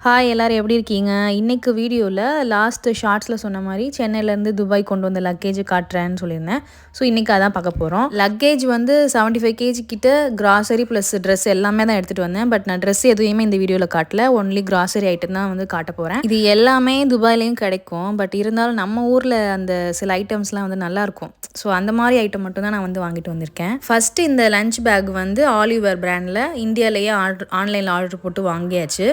Hi எல்லாரும் எப்படி இருக்கீங்க? இன்னைக்கு வீடியோல லாஸ்ட் ஷார்ட்ஸ்ல சொன்ன மாரி சென்னையிலேருந்து துபாய் கொண்டு வந்த லக்கேஜ் காட்டுறேன்னு சொல்லியிருந்தேன். ஸோ இன்னைக்கு அதான் பார்க்க போறோம். லக்கேஜ் வந்து 75 கேஜி கிட்ட கிராசரி ப்ளஸ் ட்ரெஸ் எல்லாமே தான் எடுத்துட்டு வந்தேன். பட் நான் ட்ரெஸ் எதுவுமே இந்த வீடியோல காட்டல. ஒன்லி கிராசரி ஐட்டம் தான் வந்து காட்ட போறேன். இது எல்லாமே துபாய்லயும் கிடைக்கும். பட் இருந்தாலும் நம்ம ஊர்ல அந்த சில ஐட்டம்ஸ்லாம் வந்து நல்லா இருக்கும். ஸோ அந்த மாதிரி ஐட்டம் மட்டும் தான் நான் வந்து வாங்கிட்டு வந்திருக்கேன். ஃபர்ஸ்ட் இந்த லஞ்ச் பேக் வந்து ஆலிவர் பிராண்டில் இந்தியாவிலேயே ஆன்லைனில் ஆர்டர் போட்டு வாங்கியாச்சு.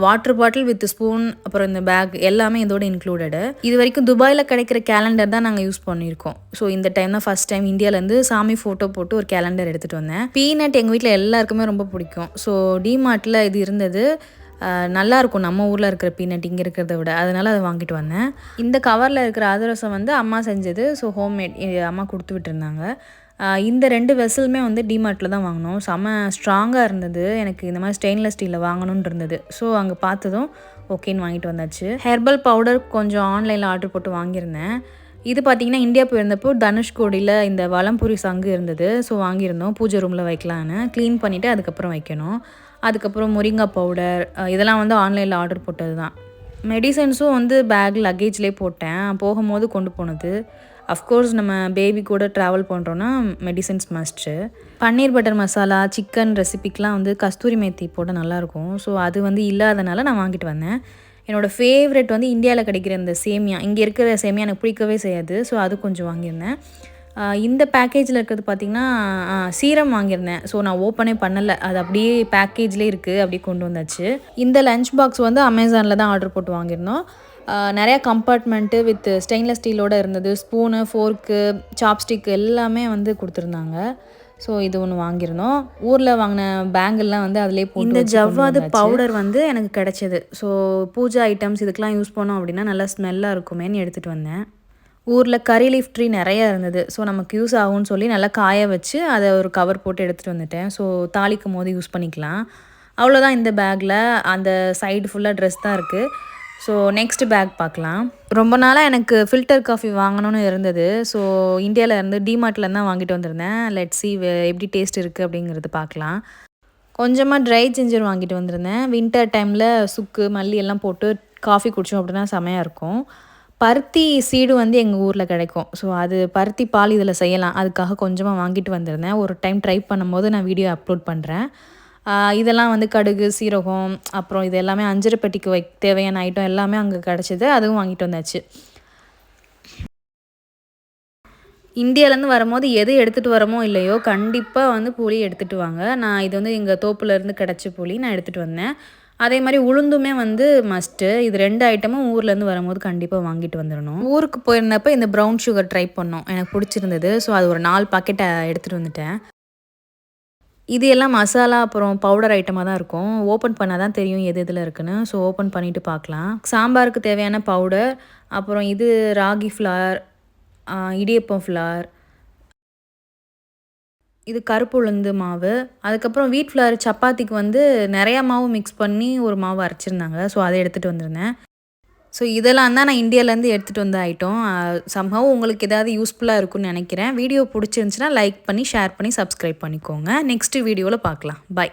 வாட்டர் பாட்டில் வித் ஸ்பூன் அப்புறம் இந்த பேக் எல்லாமே இதோட இன்க்ளூடடு. இது வரைக்கும் துபாயில் கிடைக்கிற கேலண்டர் தான் நாங்கள் யூஸ் பண்ணியிருக்கோம். ஸோ இந்த டைம் தான் ஃபஸ்ட் டைம் இந்தியாவிலேருந்து சாமி ஃபோட்டோ போட்டு ஒரு கேலண்டர் எடுத்துகிட்டு வந்தேன். பீனட் எங்கள் வீட்டில் எல்லாருக்குமே ரொம்ப பிடிக்கும். ஸோ டிமார்ட்டில் இது இருந்தது. நல்லாயிருக்கும் நம்ம ஊரில் இருக்கிற பீனட் இங்கே இருக்கிறத விட, அதனால் அதை வாங்கிட்டு வந்தேன். இந்த கவரில் இருக்கிற அதிரசம் வந்து அம்மா செஞ்சது. ஸோ ஹோம்மேட் அம்மா கொடுத்து விட்டுருந்தாங்க. இந்த 2 வெசலுமே வந்து டிமார்ட்டில் தான் வாங்கினோம். செம்ம ஸ்ட்ராங்காக இருந்தது. எனக்கு இந்த மாதிரி ஸ்டெயின்லெஸ் ஸ்டீலில் வாங்கணும்னு இருந்தது. ஸோ அங்கே பார்த்ததும் ஓகேன்னு வாங்கிட்டு வந்தாச்சு. ஹெர்பல் பவுடர் கொஞ்சம் ஆன்லைனில் ஆர்டர் போட்டு வாங்கியிருந்தேன். இது பார்த்திங்கன்னா இந்தியா போயிருந்தப்போ தனுஷ்கோடியில் இந்த வலம்புரி சங்கு இருந்தது. ஸோ வாங்கியிருந்தோம் பூஜை ரூமில் வைக்கலான்னு. க்ளீன் பண்ணிவிட்டு அதுக்கப்புறம் வைக்கணும். அதுக்கப்புறம் முருங்கா பவுடர் இதெல்லாம் வந்து ஆன்லைனில் ஆர்டர் போட்டது தான். மெடிசன்ஸும் வந்து பேக் லக்கேஜ்லேயே போட்டேன். போகும்போது கொண்டு போனது. அஃப்கோர்ஸ் நம்ம பேபி கூட ட்ராவல் பண்ணுறோன்னா மெடிசன்ஸ் மஸ்ட்டு. பன்னீர் பட்டர் மசாலா சிக்கன் ரெசிபிக்கெலாம் வந்து கஸ்தூரி மேத்தி போட்டால் நல்லாயிருக்கும். ஸோ அது வந்து இல்லாதனால நான் வாங்கிட்டு வந்தேன். என்னோடய ஃபேவரெட் வந்து இந்தியாவில் கிடைக்கிற இந்த சேமியா. இங்கே இருக்கிற சேமியா எனக்கு பிடிக்கவே செய்யாது. ஸோ அது கொஞ்சம் வாங்கியிருந்தேன். இந்த பேக்கேஜில் இருக்கிறது பார்த்திங்கன்னா சீரம் வாங்கியிருந்தேன். ஸோ நான் ஓப்பனே பண்ணலை. அது அப்படியே பேக்கேஜ்லேயே இருக்குது. அப்படியே கொண்டு வந்தாச்சு. இந்த லஞ்ச் பாக்ஸ் வந்து அமேசானில் தான் ஆர்டர் போட்டு வாங்கியிருந்தோம். நிறையா கம்பார்ட்மெண்ட்டு வித் ஸ்டெயின்லெஸ் ஸ்டீலோடு இருந்தது. ஸ்பூனு ஃபோர்க்கு சாப்ஸ்டிக் எல்லாமே வந்து கொடுத்துருந்தாங்க. ஸோ இது ஒன்று வாங்கியிருந்தோம். ஊரில் வாங்கின பேங்கிள்லாம் வந்து அதிலே போட்டு இந்த ஜவ்வாது பவுடர் வந்து எனக்கு கிடச்சிது. ஸோ பூஜை ஐட்டம்ஸ் இதுக்கெலாம் யூஸ் பண்ணோம் அப்படின்னா நல்லா ஸ்மெல்லாக இருக்குமேன்னு எடுத்துகிட்டு வந்தேன். ஊரில் கறி லீஃப் ட்ரீ நிறையா இருந்தது. ஸோ நமக்கு யூஸ் ஆகும்னு சொல்லி நல்லா காய வச்சு அதை ஒரு கவர் போட்டு எடுத்துகிட்டு வந்துட்டேன். ஸோ தாளிக்கும் போது யூஸ் பண்ணிக்கலாம். அவ்வளோதான். இந்த பேக்கில் அந்த சைடு ஃபுல்லாக ட்ரெஸ் தான் இருக்குது. ஸோ நெக்ஸ்ட் பேக் பார்க்கலாம். ரொம்ப நாளாக எனக்கு ஃபில்டர் காஃபி வாங்கணும்னு இருந்தது. ஸோ இந்தியாவில் இருந்து டிமார்ட்டில் தான் வாங்கிட்டு வந்திருந்தேன். லெட்ஸ் சி எப்படி டேஸ்ட் இருக்குது அப்படிங்கிறது பார்க்கலாம். கொஞ்சமாக ட்ரை ஜிஞ்சர் வாங்கிட்டு வந்திருந்தேன். வின்டர் டைமில் சுக்கு மல்லி எல்லாம் போட்டு காஃபி குடித்தோம் அப்படின்னா செமையாக இருக்கும். பருத்தி சீடு வந்து எங்கள் ஊரில் கிடைக்கும். ஸோ அது பருத்தி பால் இதில் செய்யலாம். அதுக்காக கொஞ்சமாக வாங்கிட்டு வந்திருந்தேன். ஒரு டைம் ட்ரை பண்ணும்போது நான் வீடியோ அப்லோட் பண்ணுறேன். இதெல்லாம் வந்து கடுகு சீரகம் அப்புறம் இது எல்லாமே அஞ்சரை பெட்டிக்கு தேவையான ஐட்டம் எல்லாமே அங்கே கிடச்சிது. அதுவும் வாங்கிட்டு வந்தாச்சு. இந்தியாவிலேருந்து வரும்போது எது எடுத்துகிட்டு வரமோ இல்லையோ கண்டிப்பாக வந்து புளி எடுத்துகிட்டு வாங்க. நான் இது வந்து எங்கள் தோப்புலேருந்து கிடச்ச புளி நான் எடுத்துகிட்டு வந்தேன். அதே மாதிரி உளுந்துமே வந்து மஸ்ட்டு. இது 2 ஐட்டமும் ஊர்லேருந்து வரும்போது கண்டிப்பாக வாங்கிட்டு வந்துடணும். ஊருக்கு போயிருந்தப்போ இந்த ப்ரௌன் சுகர் ட்ரை பண்ணோம். எனக்கு பிடிச்சிருந்தது. ஸோ அது ஒரு 4 பாக்கெட்டை எடுத்துகிட்டு வந்துட்டேன். இது எல்லாம் மசாலா அப்புறம் பவுடர் ஐட்டமாக தான் இருக்கும். ஓப்பன் பண்ணால் தான் தெரியும் எது இதில் இருக்குன்னு. ஸோ ஓப்பன் பண்ணிவிட்டு பார்க்கலாம். சாம்பாருக்கு தேவையான பவுடர், அப்புறம் இது ராகி ஃப்ளார், இடியப்பம் ஃப்ளார், இது கருப்பு உளுந்து மாவு, அதுக்கப்புறம் வீட் ஃப்ளார் சப்பாத்திக்கு வந்து நிறையா மாவு மிக்ஸ் பண்ணி ஒரு மாவு அரைச்சிருந்தாங்க. ஸோ அதை எடுத்துகிட்டு வந்திருந்தேன். ஸோ இதெல்லாம் தான் நான் இந்தியாவிலேருந்து எடுத்துகிட்டு வந்த ஐட்டம். சம்ஹவ் உங்களுக்கு ஏதாவது யூஸ்ஃபுல்லாக இருக்கும்னு நினைக்கிறேன். வீடியோ பிடிச்சிருந்துச்சுன்னா லைக் பண்ணி ஷேர் பண்ணி சப்ஸ்கிரைப் பண்ணிக்கோங்க. நெக்ஸ்ட் வீடியோவில் பார்க்கலாம். பை.